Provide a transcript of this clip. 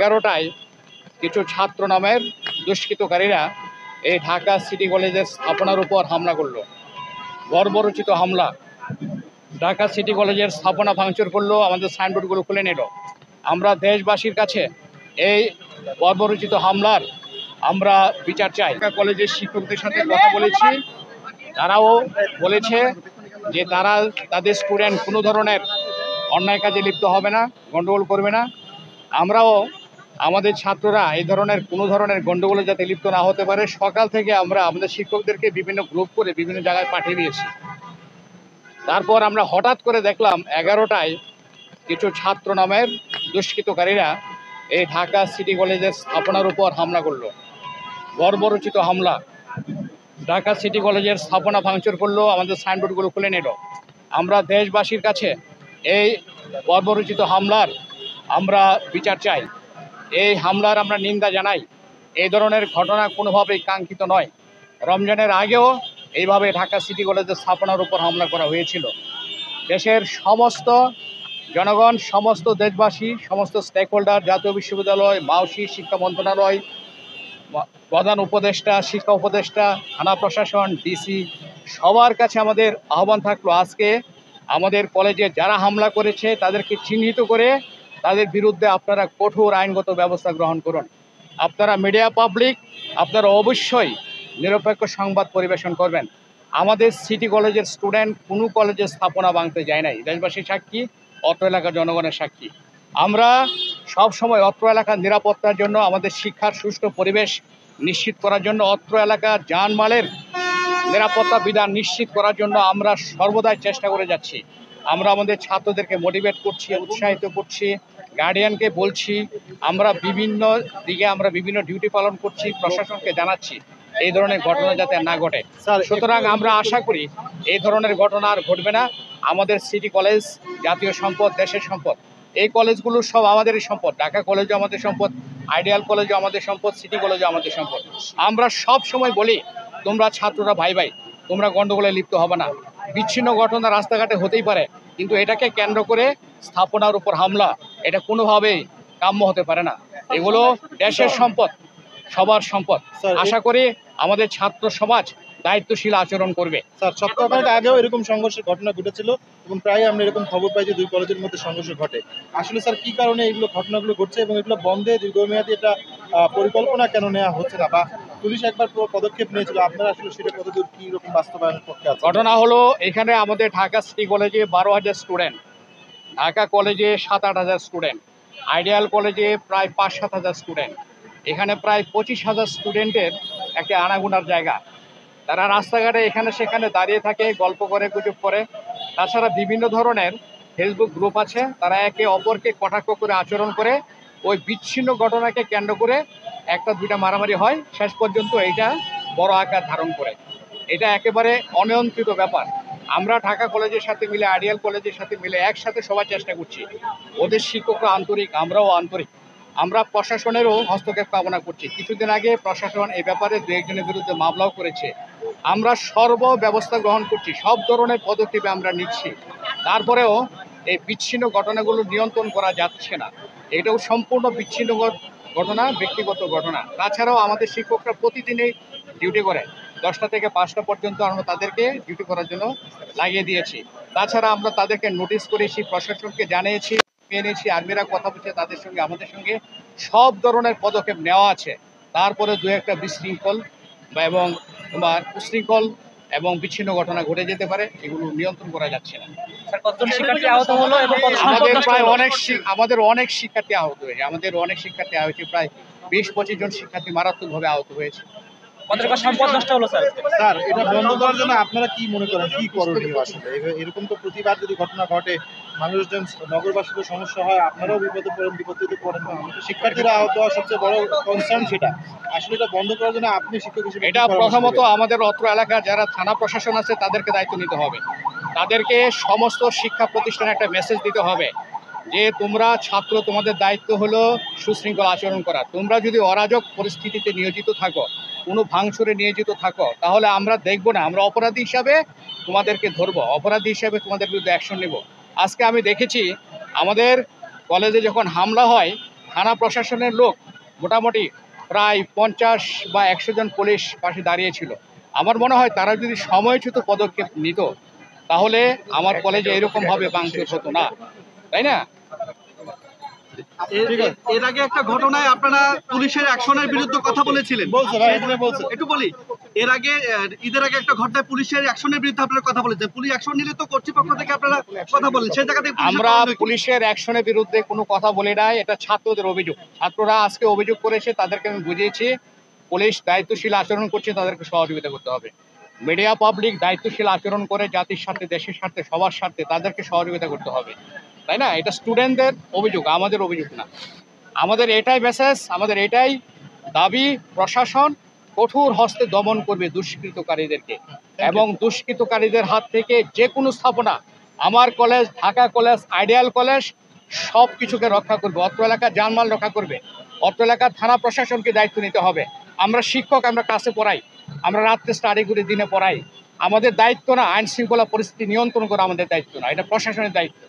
11টায় কিছু ছাত্র নামের দুষ্কৃতকারীরা এই ঢাকা সিটি কলেজের স্থাপনার উপর হামলা করলো। বর্বরোচিত হামলা। ঢাকা সিটি কলেজের স্থাপনা ভাঙচুর করলো, আমাদের সাইনবোর্ডগুলো খুলে নিল। আমরা দেশবাসীর কাছে এই বর্বরোচিত হামলার আমরা বিচার চাই। ঢাকা কলেজের শিক্ষকদের সাথে কথা বলেছি, তারাও বলেছে যে তারা তাদের স্টুডেন্ট কোনো ধরনের অন্যায় কাজে লিপ্ত হবে না, গণ্ডগোল করবে না। আমরাও আমাদের ছাত্ররা এই ধরনের কোনো ধরনের গণ্ডগোলে যাতে লিপ্ত না হতে পারে, সকাল থেকে আমরা আমাদের শিক্ষকদেরকে বিভিন্ন গ্রুপ করে বিভিন্ন জায়গায় পাঠিয়ে দিয়েছি। তারপর আমরা হঠাৎ করে দেখলাম 11টায় কিছু ছাত্র নামের দুষ্কৃতকারীরা এই ঢাকা সিটি কলেজের স্থাপনার উপর হামলা করলো। বর্বরোচিত হামলা। ঢাকা সিটি কলেজের স্থাপনা ভাঙচুর করলো, আমাদের সাইনবোর্ডগুলো খুলে নিল। আমরা দেশবাসীর কাছে এই বর্বরোচিত হামলার আমরা বিচার চাই। এই হামলার আমরা নিন্দা জানাই। এই ধরনের ঘটনা কোনোভাবেই কাঙ্ক্ষিত নয়। রমজানের আগেও এইভাবে ঢাকা সিটি কলেজের স্থাপনার উপর হামলা করা হয়েছিল। দেশের সমস্ত জনগণ, সমস্ত দেশবাসী, সমস্ত স্টেক হোল্ডার, জাতীয় বিশ্ববিদ্যালয়, মাওসি, শিক্ষা মন্ত্রণালয়, প্রধান উপদেষ্টা, শিক্ষা উপদেষ্টা, থানা প্রশাসন, ডিসি, সবার কাছে আমাদের আহ্বান থাকলো, আজকে আমাদের কলেজে যারা হামলা করেছে তাদেরকে চিহ্নিত করে তাদের বিরুদ্ধে আপনারা কঠোর আইনগত ব্যবস্থা গ্রহণ করুন। আপনারা মিডিয়া পাবলিক, আপনারা অবশ্যই নিরপেক্ষ সংবাদ পরিবেশন করবেন। আমাদের সিটি কলেজের স্টুডেন্ট কোনো কলেজের স্থাপনা ভাঙতে যায় নাই। দেশবাসী সাক্ষী, অত্র এলাকার জনগণের সাক্ষী। আমরা সব সময় অত্র এলাকার নিরাপত্তার জন্য, আমাদের শিক্ষার সুষ্ঠু পরিবেশ নিশ্চিত করার জন্য, অত্র এলাকার জানমালের নিরাপত্তা বিধান নিশ্চিত করার জন্য আমরা সর্বদাই চেষ্টা করে যাচ্ছি। আমরা আমাদের ছাত্রদেরকে মোটিভেট করছি, উৎসাহিত করছি, গার্ডিয়ানকে বলছি। আমরা বিভিন্ন দিকে আমরা বিভিন্ন ডিউটি পালন করছি, প্রশাসনকে জানাচ্ছি এই ধরনের ঘটনা যাতে না ঘটে। সুতরাং আমরা আশা করি এই ধরনের ঘটনা আর ঘটবে না। আমাদের সিটি কলেজ জাতীয় সম্পদ, দেশের সম্পদ। এই কলেজগুলো সব আমাদেরই সম্পদ। ঢাকা কলেজও আমাদের সম্পদ, আইডিয়াল কলেজও আমাদের সম্পদ, সিটি কলেজও আমাদের সম্পদ। আমরা সব সময় বলি, তোমরা ছাত্ররা ভাই ভাই, তোমরা গণ্ডগোলে লিপ্ত হবে না। বিচ্ছিন্ন ঘটনা রাস্তাঘাটে হতেই পারে, কিন্তু এটাকে কেন্দ্র করে স্থাপনার উপর হামলা, এটা কোনোভাবেই কাম্য হতে পারে না। এগুলো দেশের সম্পদ, সবার সম্পদ। আশা করি আমাদের ছাত্র সমাজ দায়িত্বশীল আচরণ করবে। স্যার, সপ্তাহখানেক আগেও এরকম সংঘর্ষের ঘটনা ঘটেছিল এবং প্রায় আমরা এরকম খবর পাই যে দুই কলেজের মধ্যে সংঘর্ষ ঘটে। আসলে স্যার কি কারণে এগুলো ঘটনাগুলো ঘটছে এবং এগুলো বন্ধে দীর্ঘমেয়াদী এটা পরিকল্পনা কেন নেওয়া হচ্ছে না, বা পুলিশ একবার পদক্ষেপ নিয়েছিল, আপনারা আসলে সেটা কতদূর কি রকম বাস্তবায়নের পক্ষে আছে? ঘটনা হলো, এখানে আমাদের ঢাকা সিটি কলেজে 12,000 স্টুডেন্ট, ঢাকা কলেজে 7-8 হাজার স্টুডেন্ট, আইডিয়াল কলেজে প্রায় 5-7 হাজার স্টুডেন্ট। এখানে প্রায় 25,000 স্টুডেন্টের একটা আনাগোনার জায়গা। তারা রাস্তাঘাটে এখানে সেখানে দাঁড়িয়ে থাকে, গল্প করে, গুজব করে। তাছাড়া বিভিন্ন ধরনের ফেসবুক গ্রুপ আছে, তারা একে অপরকে কটাক্ষ করে আচরণ করে। ওই বিচ্ছিন্ন ঘটনাকে কেন্দ্র করে একটা দুইটা মারামারি হয়, শেষ পর্যন্ত এইটা বড় আকার ধারণ করে। এটা একেবারে অনিয়ন্ত্রিত ব্যাপার। আমরা ঢাকা কলেজের সাথে মিলে, আইডিয়াল কলেজের সাথে মিলে একসাথে সবাই চেষ্টা করছি। ওদের শিক্ষকরা আন্তরিক, আমরাও আন্তরিক। আমরা প্রশাসনেরও হস্তক্ষেপ কামনা করছি। কিছুদিন আগে প্রশাসন এই ব্যাপারে দু একজনের বিরুদ্ধে মামলাও করেছে। আমরা সর্ব ব্যবস্থা গ্রহণ করছি, সব ধরনের পদক্ষেপ আমরা নিচ্ছি। তারপরেও এই বিচ্ছিন্ন ঘটনাগুলো নিয়ন্ত্রণ করা যাচ্ছে না। এটাও সম্পূর্ণ বিচ্ছিন্ন ঘটনা, ব্যক্তিগত ঘটনা। তাছাড়াও আমাদের শিক্ষকরা প্রতিদিনই ডিউটি করে, 10টা থেকে 5টা পর্যন্ত আমরা তাদেরকে ডিউটি করার জন্য লাগিয়ে দিয়েছি। তাছাড়া আমরা তাদেরকে নোটিশ করেছি, প্রশাসনকে জানিয়েছি, এনেছি, আর্মিরা কথা বলছে তাদের সঙ্গে, আমাদের সঙ্গে সব ধরনের পদক্ষেপ নেওয়া আছে। তারপরে দু একটা বিশৃঙ্খল এবং উশৃঙ্খল এবং বিচ্ছিন্ন ঘটনা ঘটে যেতে পারে, এগুলো নিয়ন্ত্রণ করা যাচ্ছে না। আমাদের অনেক শিক্ষার্থী আহত হয়েছে, প্রায় 20-25 জন শিক্ষার্থী মারাত্মকভাবে আহত হয়েছে। স্যার, এটা বন্ধ করার জন্য আপনারা কি মনে করেন, কি করণীয়? আসলে এরকম তো প্রতিবার যদি ঘটনা ঘটে, মানুষজন, নগরবাসীদের সমস্যা হয়, আপনারাও বিপদে পড়েন, বিপত্তিতে পড়েন, শিক্ষার্থীরা আহত হওয়া সবচেয়ে বড় কনসার্ন। সেটা আসলে এটা বন্ধ করার জন্য আপনি শিক্ষক হিসেবে এটা প্রথমত আমাদের অত্র এলাকার যারা থানা প্রশাসন আছে তাদেরকে দায়িত্ব নিতে হবে। তাদেরকে সমস্ত শিক্ষা প্রতিষ্ঠানে একটা মেসেজ দিতে হবে যে তোমরা ছাত্র, তোমাদের দায়িত্ব হলো সুশৃঙ্খল আচরণ করা। তোমরা যদি অরাজক পরিস্থিতিতে নিয়োজিত থাকো, কোনো ভাঙচুরে নিয়োজিত থাকো, তাহলে আমরা দেখব না, আমরা অপরাধী হিসাবে তোমাদেরকে ধরবো, অপরাধী হিসাবে তোমাদের বিরুদ্ধে অ্যাকশন নেব। আজকে আমি দেখেছি আমাদের কলেজে যখন হামলা হয়, থানা প্রশাসনের লোক মোটামুটি প্রায় 50 বা 100 জন পুলিশ পাশে দাঁড়িয়েছিল। আমার মনে হয় তারা যদি সময়োচিত পদক্ষেপ নিত তাহলে আমার কলেজে এরকমভাবে ভাঙচুর হতো না, তাই না? এর আগে একটা ঘটনায় আপনারা পুলিশের অ্যাকশনের বিরুদ্ধে কথা বলেছিলেন। বলছে ভাই, এখানে বলছে। একটু বলি, এর আগে ঈদের আগে একটা ঘটনায় পুলিশের অ্যাকশনের বিরুদ্ধে আপনারা কথা বলেছেন। পুলিশ অ্যাকশন নিলে তো কর্তৃপক্ষ থেকে আপনারা কথা বলেন, সেই জায়গা থেকে আমরা পুলিশের অ্যাকশনের বিরুদ্ধে কোনো কথা বলি নাই, এটা ছাত্রদের অভিযোগ। ছাত্ররা আজকে অভিযোগ করেছে, তাদেরকে আমি বুঝিয়েছি পুলিশ দায়িত্বশীল আচরণ করছে, তাদেরকে সহযোগিতা করতে হবে। মিডিয়া পাবলিক দায়িত্বশীল আচরণ করে জাতির স্বার্থে, দেশের স্বার্থে, সবার স্বার্থে তাদেরকে সহযোগিতা করতে হবে, তাই না? এটা স্টুডেন্টদের অভিযোগ, আমাদের অভিযোগ না। আমাদের এটাই মেসেজ, আমাদের এটাই দাবি, প্রশাসন কঠোর হস্তে দমন করবে দুষ্কৃতকারীদেরকে এবং দুষ্কৃতকারীদের হাত থেকে যে কোনো স্থাপনা, আমার college, Dhaka college, ideal college সব কিছুকে রক্ষা করবে, অত্র এলাকার জানমাল রক্ষা করবে। অত্র এলাকার থানা প্রশাসনকে দায়িত্ব নিতে হবে। আমরা শিক্ষক, আমরা ক্লাসে পড়াই, আমরা রাত্রে স্টাডি করে দিনে পড়াই। আমাদের দায়িত্ব না আইন শৃঙ্খলা পরিস্থিতি নিয়ন্ত্রণ করা, আমাদের দায়িত্ব না, এটা প্রশাসনের দায়িত্ব।